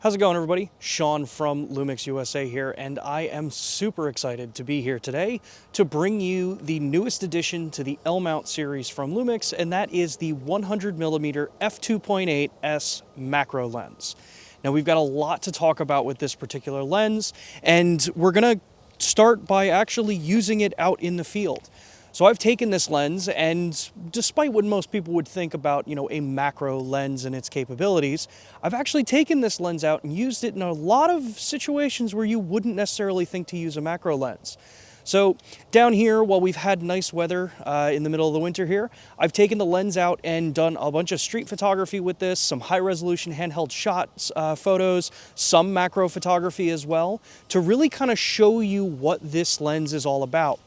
How's it going, everybody? Sean from LUMIX USA here, and I am super excited to be here today to bring you the newest addition to the L-mount series from LUMIX, and that is the 100mm f2.8 S macro lens. Now, we've got a lot to talk about with this particular lens, and we're gonna start by actually using it out in the field. So I've taken this lens, and despite what most people would think about, a macro lens and its capabilities, I've actually taken this lens out and used it in a lot of situations where you wouldn't necessarily think to use a macro lens. So down here, while we've had nice weather in the middle of the winter here, I've taken the lens out and done a bunch of street photography with this, some high-resolution handheld shots, photos, some macro photography as well, to really kind of show you what this lens is all about.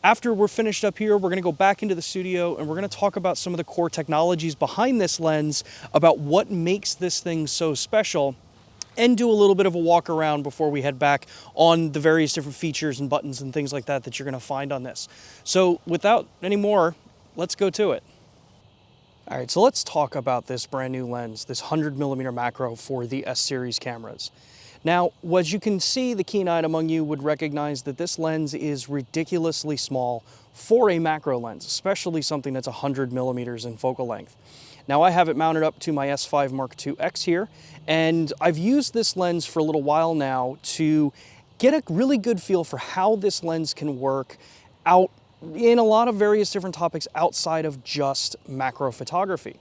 After we're finished up here, we're gonna go back into the studio and we're gonna talk about some of the core technologies behind this lens, about what makes this thing so special, and do a little bit of a walk around before we head back on the various different features and buttons and things like that that you're gonna find on this. So without any more, let's go to it. All right, so let's talk about this brand new lens, this 100mm macro for the S series cameras. Now, as you can see, the keen-eyed among you would recognize that this lens is ridiculously small for a macro lens, especially something that's 100mm in focal length. Now, I have it mounted up to my S5 Mark II X here, and I've used this lens for a little while now to get a really good feel for how this lens can work out in a lot of various different topics outside of just macro photography.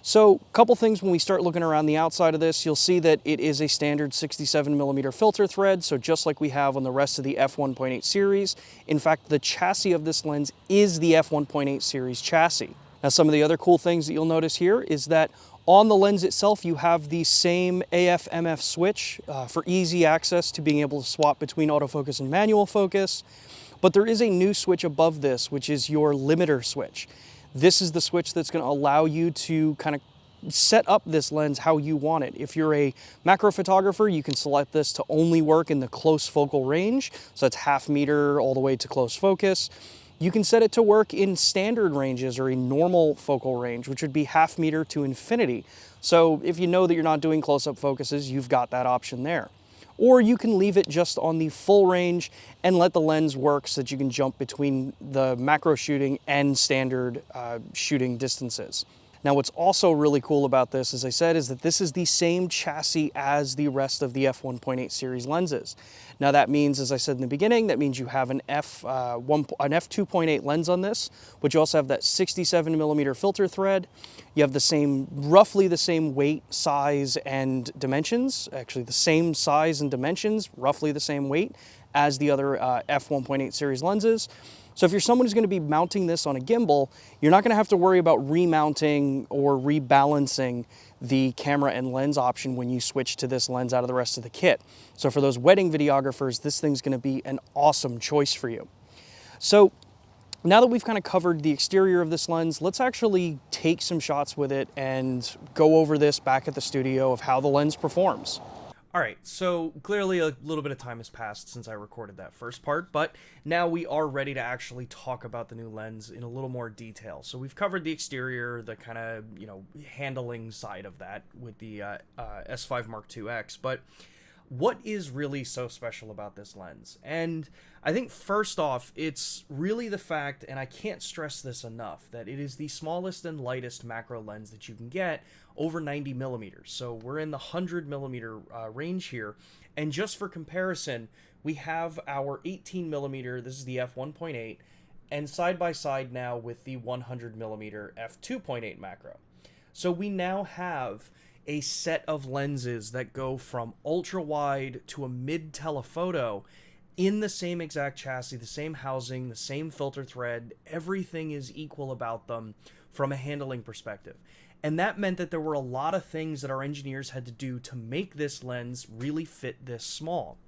So a couple things when we start looking around the outside of this, you'll see that it is a standard 67mm filter thread, so just like we have on the rest of the f1.8 series. In fact, the chassis of this lens is the f1.8 series chassis. Now, some of the other cool things that you'll notice here is that on the lens itself, you have the same AF/MF switch for easy access to being able to swap between autofocus and manual focus. But there is a new switch above this, which is your limiter switch. This is the switch that's going to allow you to kind of set up this lens how you want it. If you're a macro photographer, you can select this to only work in the close focal range. So that's ½ meter all the way to close focus. You can set it to work in standard ranges or a normal focal range, which would be ½ meter to infinity. So if you know that you're not doing close-up focuses, you've got that option there. Or you can leave it just on the full range and let the lens work so that you can jump between the macro shooting and standard shooting distances. Now, what's also really cool about this, as I said, is that this is the same chassis as the rest of the f1.8 series lenses. Now, that means, as I said in the beginning, that means you have an f2.8 lens on this, but you also have that 67mm filter thread. You have the same, roughly the same weight, size, and dimensions, actually the same size and dimensions, roughly the same weight as the other f1.8 series lenses. So if you're someone who's going to be mounting this on a gimbal, you're not going to have to worry about remounting or rebalancing the camera and lens option when you switch to this lens out of the rest of the kit. So for those wedding videographers, this thing's going to be an awesome choice for you. So now that we've kind of covered the exterior of this lens, let's actually take some shots with it and go over this back at the studio of how the lens performs. All right, so clearly a little bit of time has passed since I recorded that first part, but now we are ready to actually talk about the new lens in a little more detail. So we've covered the exterior, the kind of, handling side of that with the S5 Mark II X, but what is really so special about this lens? And I think first off, it's really the fact, and I can't stress this enough, that it is the smallest and lightest macro lens that you can get, over 90mm. So we're in the 100mm range here. And just for comparison, we have our 18mm, this is the f1.8, and side by side now with the 100mm f2.8 macro. So we now have a set of lenses that go from ultra wide to a mid telephoto in the same exact chassis, the same housing, the same filter thread. Everything is equal about them from a handling perspective. And that meant that there were a lot of things that our engineers had to do to make this lens really fit this small.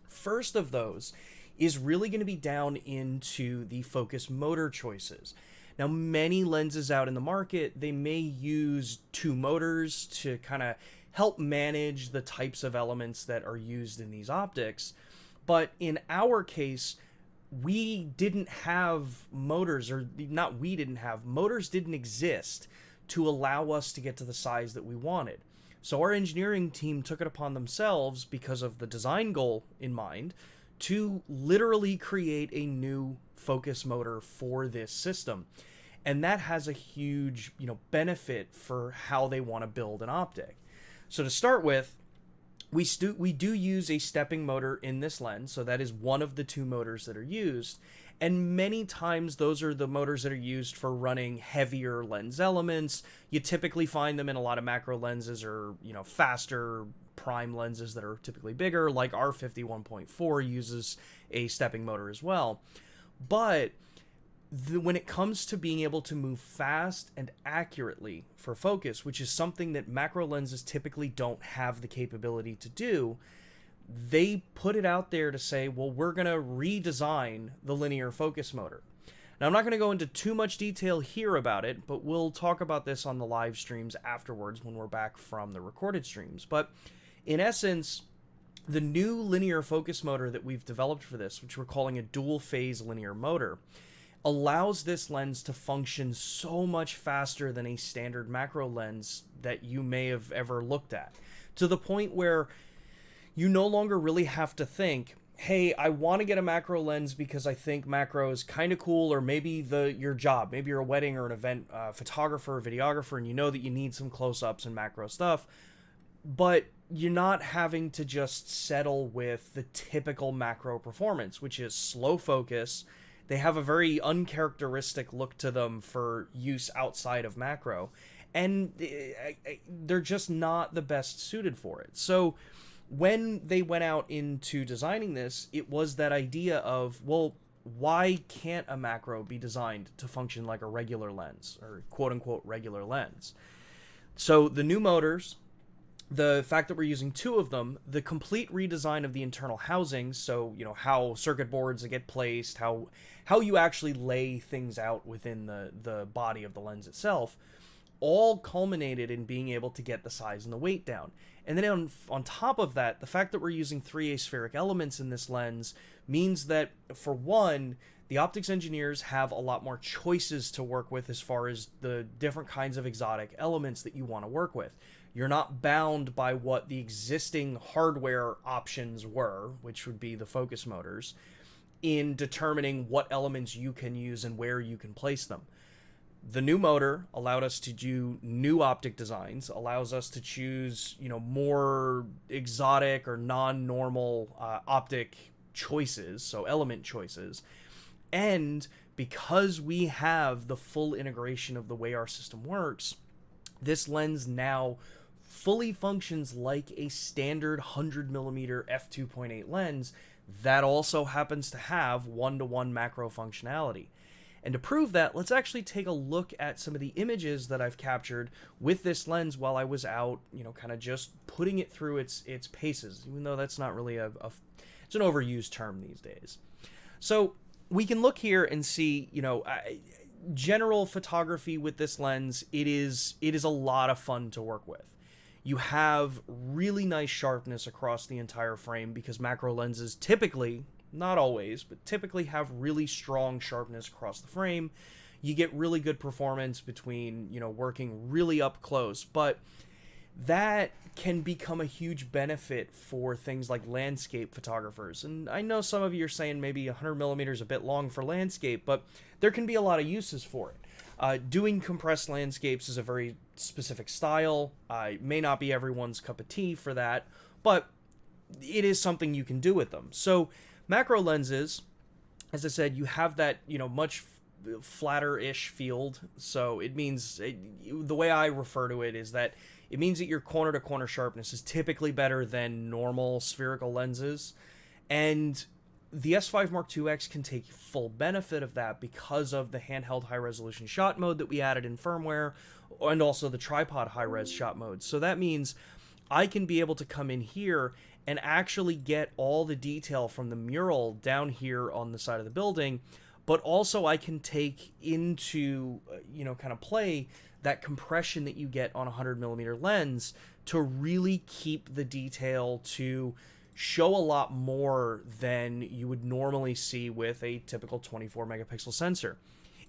First of those is really going to be down into the focus motor choices. Now, many lenses out in the market, they may use two motors to kind of help manage the types of elements that are used in these optics. But in our case, we didn't have motors, or not we didn't have, motors didn't exist to allow us to get to the size that we wanted. So our engineering team took it upon themselves, because of the design goal in mind, to literally create a new focus motor for this system. And that has a huge, benefit for how they want to build an optic. So to start with, we do use a stepping motor in this lens, so that is one of the two motors that are used. And many times those are the motors that are used for running heavier lens elements. You typically find them in a lot of macro lenses, or faster prime lenses that are typically bigger, like our 51.4 uses a stepping motor as well. But when it comes to being able to move fast and accurately for focus, which is something that macro lenses typically don't have the capability to do, they put it out there to say, well, we're going to redesign the linear focus motor. Now, I'm not going to go into too much detail here about it, but we'll talk about this on the live streams afterwards when we're back from the recorded streams. But in essence, the new linear focus motor that we've developed for this, which we're calling a dual phase linear motor, allows this lens to function so much faster than a standard macro lens that you may have ever looked at, to the point where you no longer really have to think, hey, I want to get a macro lens because I think macro is kind of cool, or maybe your job, maybe you're a wedding or an event photographer or videographer, and you know that you need some close-ups and macro stuff, but you're not having to just settle with the typical macro performance, which is slow focus. They have a very uncharacteristic look to them for use outside of macro, and they're just not the best suited for it. So when they went out into designing this, it was that idea of, well, why can't a macro be designed to function like a regular lens, or quote-unquote regular lens? So the new motors, the fact that we're using two of them, the complete redesign of the internal housings, so how circuit boards get placed, how you actually lay things out within the body of the lens itself, all culminated in being able to get the size and the weight down. And then on top of that, the fact that we're using 3 aspheric elements in this lens means that, for one, the optics engineers have a lot more choices to work with as far as the different kinds of exotic elements that you want to work with. You're not bound by what the existing hardware options were, which would be the focus motors, in determining what elements you can use and where you can place them. The new motor allowed us to do new optic designs, allows us to choose, more exotic or non-normal optic choices, so element choices. And because we have the full integration of the way our system works, this lens now fully functions like a standard 100mm f2.8 lens that also happens to have one-to-one macro functionality. And to prove that, let's actually take a look at some of the images that I've captured with this lens while I was out, kind of just putting it through its paces, even though that's not really it's an overused term these days. So we can look here and see, general photography with this lens. It is a lot of fun to work with. You have really nice sharpness across the entire frame, because macro lenses typically, not always, but typically have really strong sharpness across the frame. You get really good performance between, working really up close, but that can become a huge benefit for things like landscape photographers. And I know some of you are saying maybe 100mm is a bit long for landscape, but there can be a lot of uses for it. Doing compressed landscapes is a very specific style. It may not be everyone's cup of tea for that, but it is something you can do with them. So macro lenses, as I said, you have that, much flatter-ish field. So it means, the way I refer to it is that it means that your corner-to-corner sharpness is typically better than normal spherical lenses. And the S5 Mark IIX can take full benefit of that because of the handheld high-resolution shot mode that we added in firmware, and also the tripod high-res shot mode. So that means I can be able to come in here and actually get all the detail from the mural down here on the side of the building, but also I can take into, kind of play that compression that you get on a 100mm lens to really keep the detail to show a lot more than you would normally see with a typical 24 megapixel sensor.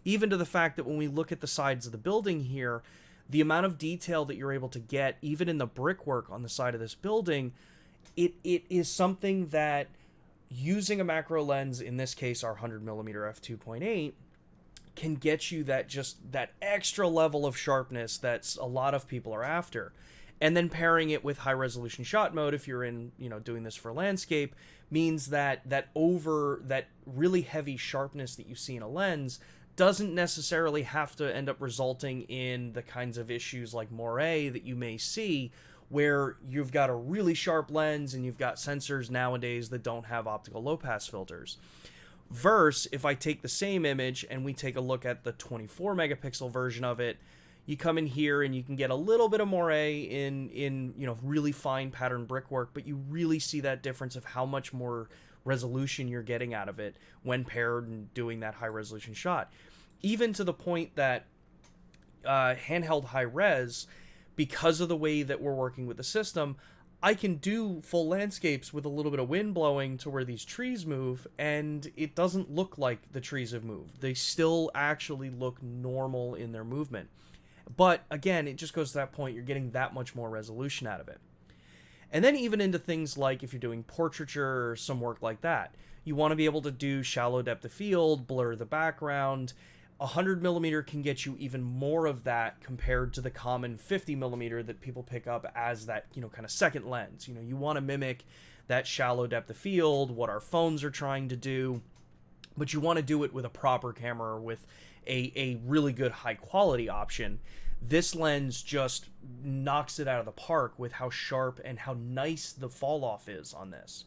Even to the fact that when we look at the sides of the building here, the amount of detail that you're able to get, even in the brickwork on the side of this building, it is something that using a macro lens, in this case our 100mm f2.8, can get you that extra level of sharpness that's a lot of people are after. And then pairing it with high resolution shot mode, if you're in, doing this for landscape, means that that really heavy sharpness that you see in a lens doesn't necessarily have to end up resulting in the kinds of issues like moire that you may see, where you've got a really sharp lens and you've got sensors nowadays that don't have optical low pass filters. Versus if I take the same image and we take a look at the 24 megapixel version of it, you come in here and you can get a little bit of moire in really fine pattern brickwork, but you really see that difference of how much more resolution you're getting out of it when paired and doing that high resolution shot. Even to the point that handheld high res, because of the way that we're working with the system, I can do full landscapes with a little bit of wind blowing to where these trees move, and it doesn't look like the trees have moved. They still actually look normal in their movement. But again, it just goes to that point, you're getting that much more resolution out of it. And then even into things like if you're doing portraiture or some work like that, you want to be able to do shallow depth of field, blur the background. 100mm can get you even more of that compared to the common 50mm that people pick up as that, kind of second lens. You want to mimic that shallow depth of field, what our phones are trying to do, but you want to do it with a proper camera, with a really good high quality option. This lens just knocks it out of the park with how sharp and how nice the fall off is on this.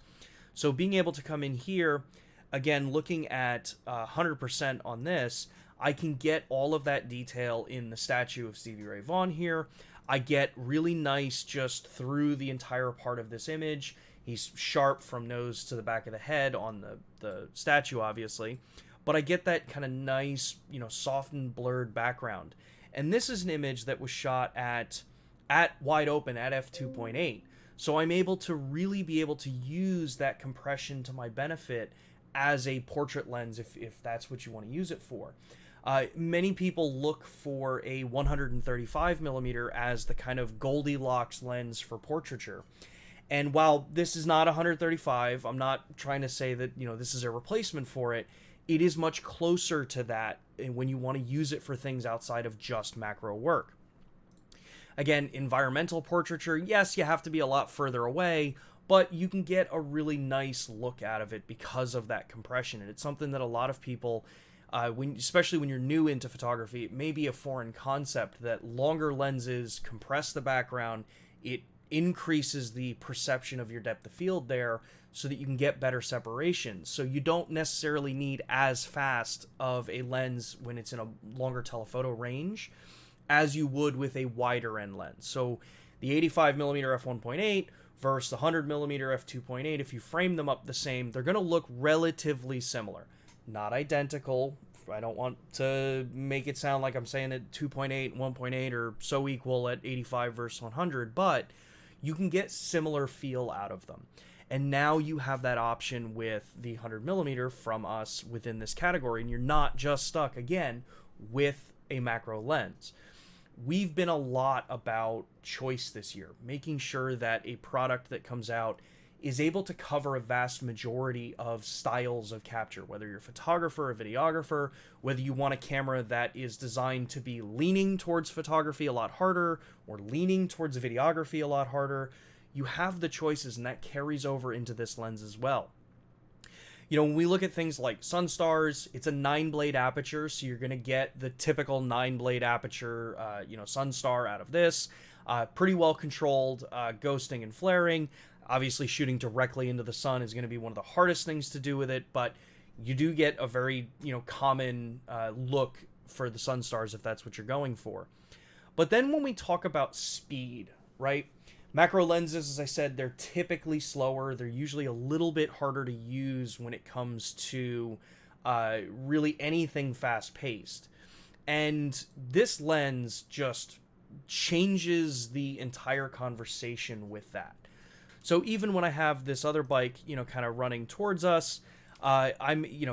So being able to come in here, again, looking at 100% on this, I can get all of that detail in the statue of Stevie Ray Vaughan here. I get really nice just through the entire part of this image. He's sharp from nose to the back of the head on the statue, obviously. But I get that kind of nice, softened, blurred background. And this is an image that was shot at wide open at f2.8. So I'm able to really be able to use that compression to my benefit as a portrait lens if that's what you want to use it for. Many people look for a 135mm as the kind of Goldilocks lens for portraiture. And while this is not 135, I'm not trying to say that, this is a replacement for it. It is much closer to that when you want to use it for things outside of just macro work. Again, environmental portraiture, yes, you have to be a lot further away, but you can get a really nice look out of it because of that compression. And it's something that a lot of people, especially when you're new into photography, it may be a foreign concept that longer lenses compress the background. It increases the perception of your depth of field there so that you can get better separation. So you don't necessarily need as fast of a lens when it's in a longer telephoto range as you would with a wider end lens. So the 85mm f1.8 versus the 100mm f2.8, if you frame them up the same, they're going to look relatively similar. Not identical. I don't want to make it sound like I'm saying that 2.8 and 1.8 are so equal at 85 versus 100, but you can get similar feel out of them. And now you have that option with the 100mm from us within this category, and you're not just stuck, again, with a macro lens. We've been a lot about choice this year, making sure that a product that comes out is able to cover a vast majority of styles of capture, whether you're a photographer, a videographer, whether you want a camera that is designed to be leaning towards photography a lot harder or leaning towards videography a lot harder. You have the choices, and that carries over into this lens as well. When we look at things like Sunstars, it's a 9-blade aperture, so you're going to get the typical 9-blade aperture, Sunstar out of this. Pretty well controlled, ghosting and flaring. Obviously, shooting directly into the sun is going to be one of the hardest things to do with it, but you do get a very, common look for the Sunstars if that's what you're going for. But then when we talk about speed, right? Macro lenses, as I said, they're typically slower. They're usually a little bit harder to use when it comes to really anything fast-paced. And this lens just changes the entire conversation with that. So even when I have this other bike, kind of running towards us,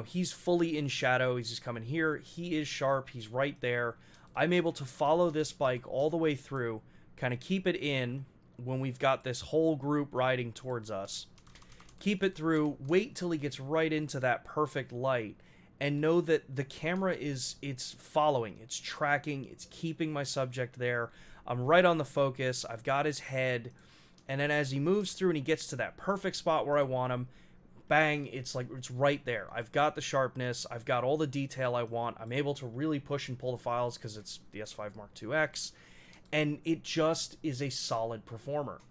he's fully in shadow. He's just coming here. He is sharp. He's right there. I'm able to follow this bike all the way through, kind of keep it in when we've got this whole group riding towards us, keep it through, wait till he gets right into that perfect light, and know that the camera it's following, it's tracking, it's keeping my subject there. I'm right on the focus, I've got his head, and then as he moves through and he gets to that perfect spot where I want him, bang, it's like it's right there. I've got the sharpness, I've got all the detail I want, I'm able to really push and pull the files because it's the S5 Mark IIX, and it just is a solid performer.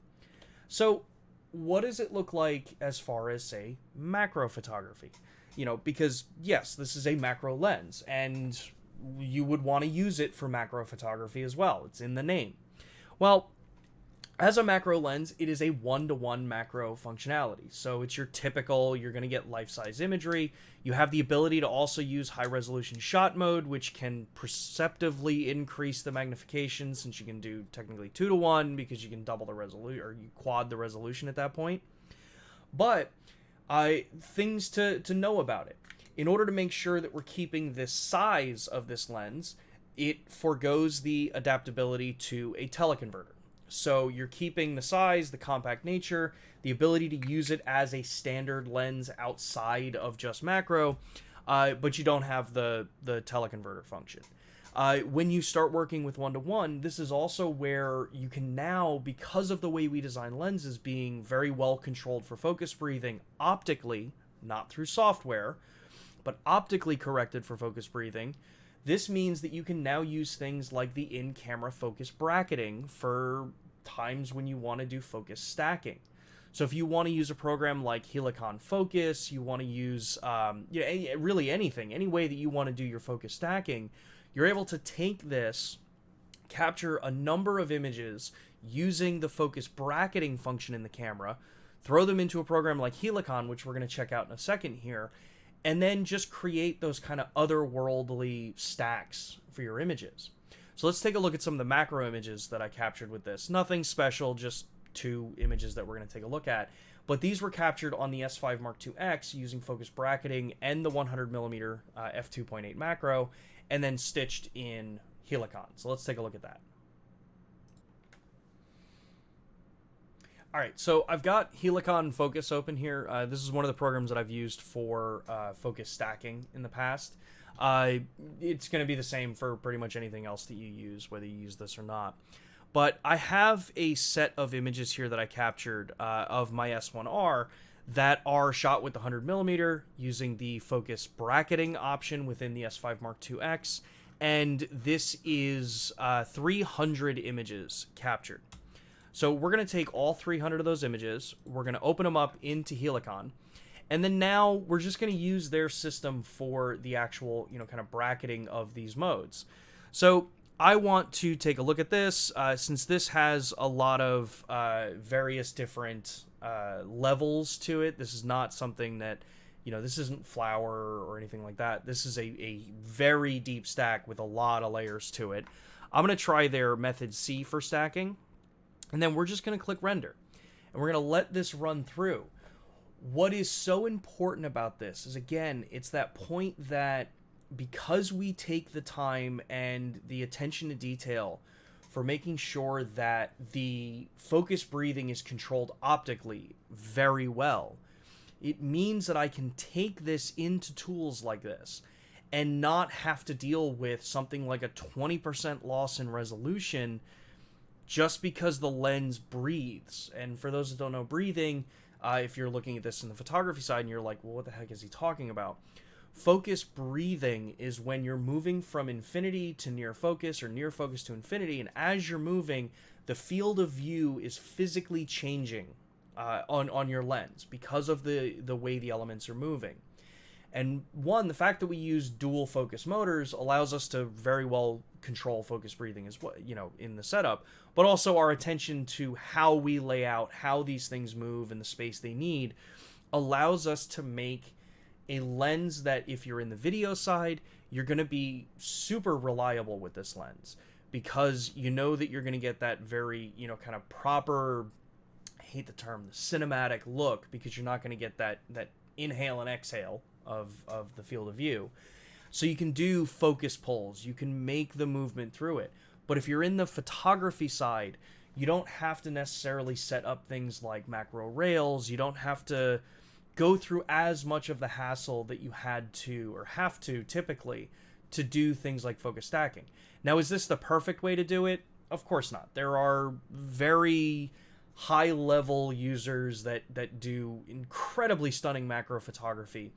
So what does it look like as far as, say, macro photography? You know, because yes, this is a macro lens, and you would want to use it for macro photography as well. It's in the name. Well, as a macro lens, it is a one-to-one macro functionality. So it's your typical, you're going to get life-size imagery. You have the ability to also use high-resolution shot mode, which can perceptively increase the magnification, since you can do technically 2-to-1 because you can double the resolution, or you quad the resolution at that point. But things to know about it. In order to make sure that we're keeping this size of this lens, it forgoes the adaptability to a teleconverter. So you're keeping the size, the compact nature, the ability to use it as a standard lens outside of just macro, but you don't have the teleconverter function. When you start working with one-to-one, this is also where you can now, because of the way we design lenses being very well controlled for focus breathing optically, not through software, but optically corrected for focus breathing, this means that you can now use things like the in-camera focus bracketing for times when you want to do focus stacking. So if you want to use a program like Helicon Focus, you want to use really anything, any way that you want to do your focus stacking, you're able to take this, capture a number of images using the focus bracketing function in the camera, throw them into a program like Helicon, which we're going to check out in a second here, and then just create those kind of otherworldly stacks for your images. So let's take a look at some of the macro images that I captured with this. Nothing special, just 2 images that we're going to take a look at. But these were captured on the S5 Mark IIX using focus bracketing and the 100mm f2.8 macro, and then stitched in Helicon. So let's take a look at that. All right, so I've got Helicon Focus open here. This is one of the programs that I've used for focus stacking in the past. It's going to be the same for pretty much anything else that you use, whether you use this or not. But I have a set of images here that I captured of my S1R that are shot with the 100mm using the focus bracketing option within the S5 Mark IIX. And this is 300 images captured. So we're going to take all 300 of those images, we're going to open them up into Helicon, and then now we're just going to use their system for the actual, kind of bracketing of these modes. So I want to take a look at this, since this has a lot of various different levels to it. This is not something that, this isn't flower or anything like that. This is a very deep stack with a lot of layers to it. I'm going to try their method C for stacking. And then we're just going to click render. And we're going to let this run through. What is so important about this is, again, it's that point that because we take the time and the attention to detail for making sure that the focus breathing is controlled optically very well, it means that I can take this into tools like this and not have to deal with something like a 20% loss in resolution just because the lens breathes. And for those that don't know breathing, if you're looking at this in the photography side and you're like, well, what the heck is he talking about? Focus breathing is when you're moving from infinity to near focus, or near focus to infinity, and as you're moving, the field of view is physically changing on your lens because of the way the elements are moving. And the fact that we use dual focus motors allows us to very well control focus breathing as well, in the setup, but also our attention to how we lay out, how these things move and the space they need allows us to make a lens that, if you're in the video side, you're going to be super reliable with this lens, because you know that you're going to get that very, kind of proper, I hate the term, the cinematic look, because you're not going to get that inhale and exhale of the field of view. So you can do focus pulls, you can make the movement through it. But if you're in the photography side, you don't have to necessarily set up things like macro rails. You don't have to go through as much of the hassle that you had to or have to typically to do things like focus stacking. Now, is this the perfect way to do it? Of course not. There are very high level users that do incredibly stunning macro photography,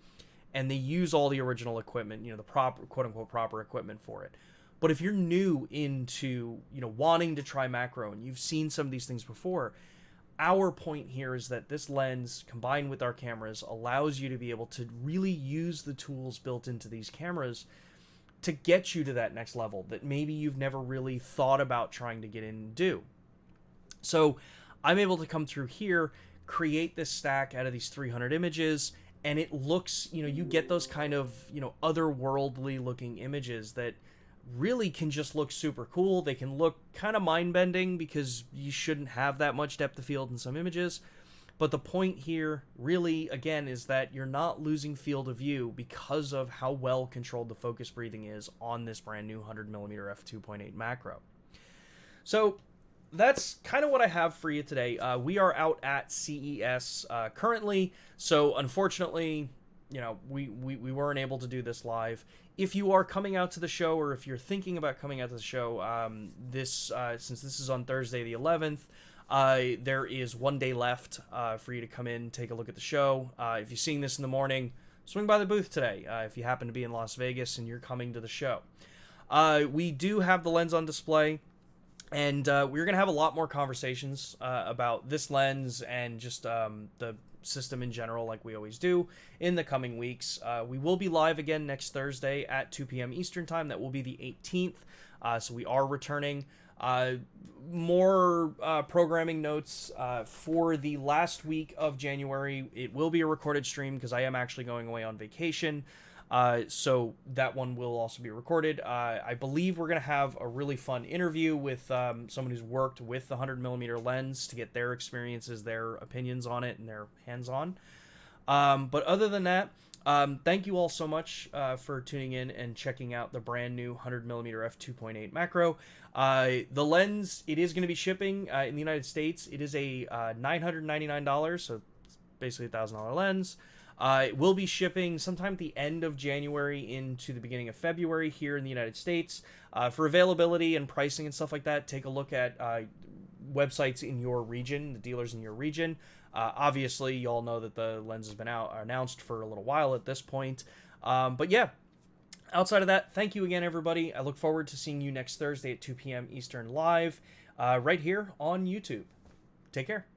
and they use all the original equipment, the proper, quote unquote, proper equipment for it. But if you're new into, wanting to try macro and you've seen some of these things before, our point here is that this lens combined with our cameras allows you to be able to really use the tools built into these cameras to get you to that next level that maybe you've never really thought about trying to get in and do. So I'm able to come through here, create this stack out of these 300 images, and it looks, you get those kind of, otherworldly looking images that really can just look super cool. They can look kind of mind-bending because you shouldn't have that much depth of field in some images. But the point here really, again, is that you're not losing field of view because of how well controlled the focus breathing is on this brand new 100mm f2.8 macro. So that's kind of what I have for you today. We are out at CES currently, so unfortunately, we weren't able to do this live. If you are coming out to the show, or if you're thinking about coming out to the show, since this is on Thursday the 11th, there is 1 day left for you to come in, take a look at the show. If you're seeing this in the morning, swing by the booth today if you happen to be in Las Vegas and you're coming to the show. We do have the lens on display, and we're going to have a lot more conversations about this lens and just the system in general, like we always do, in the coming weeks. We will be live again next Thursday at 2 p.m. Eastern Time. That will be the 18th, so we are returning. More programming notes for the last week of January. It will be a recorded stream because I am actually going away on vacation. So that one will also be recorded. I believe we're going to have a really fun interview with someone who's worked with the 100mm lens to get their experiences, their opinions on it, and their hands-on. But other than that, thank you all so much for tuning in and checking out the brand new 100mm f2.8 macro. The lens, it is going to be shipping in the United States. It is a $999, so it's basically a $1,000 lens. It will be shipping sometime at the end of January into the beginning of February here in the United States. For availability and pricing and stuff like that, take a look at websites in your region, the dealers in your region. Obviously, you all know that the lens has been announced for a little while at this point. But yeah, outside of that, thank you again, everybody. I look forward to seeing you next Thursday at 2 p.m. Eastern live right here on YouTube. Take care.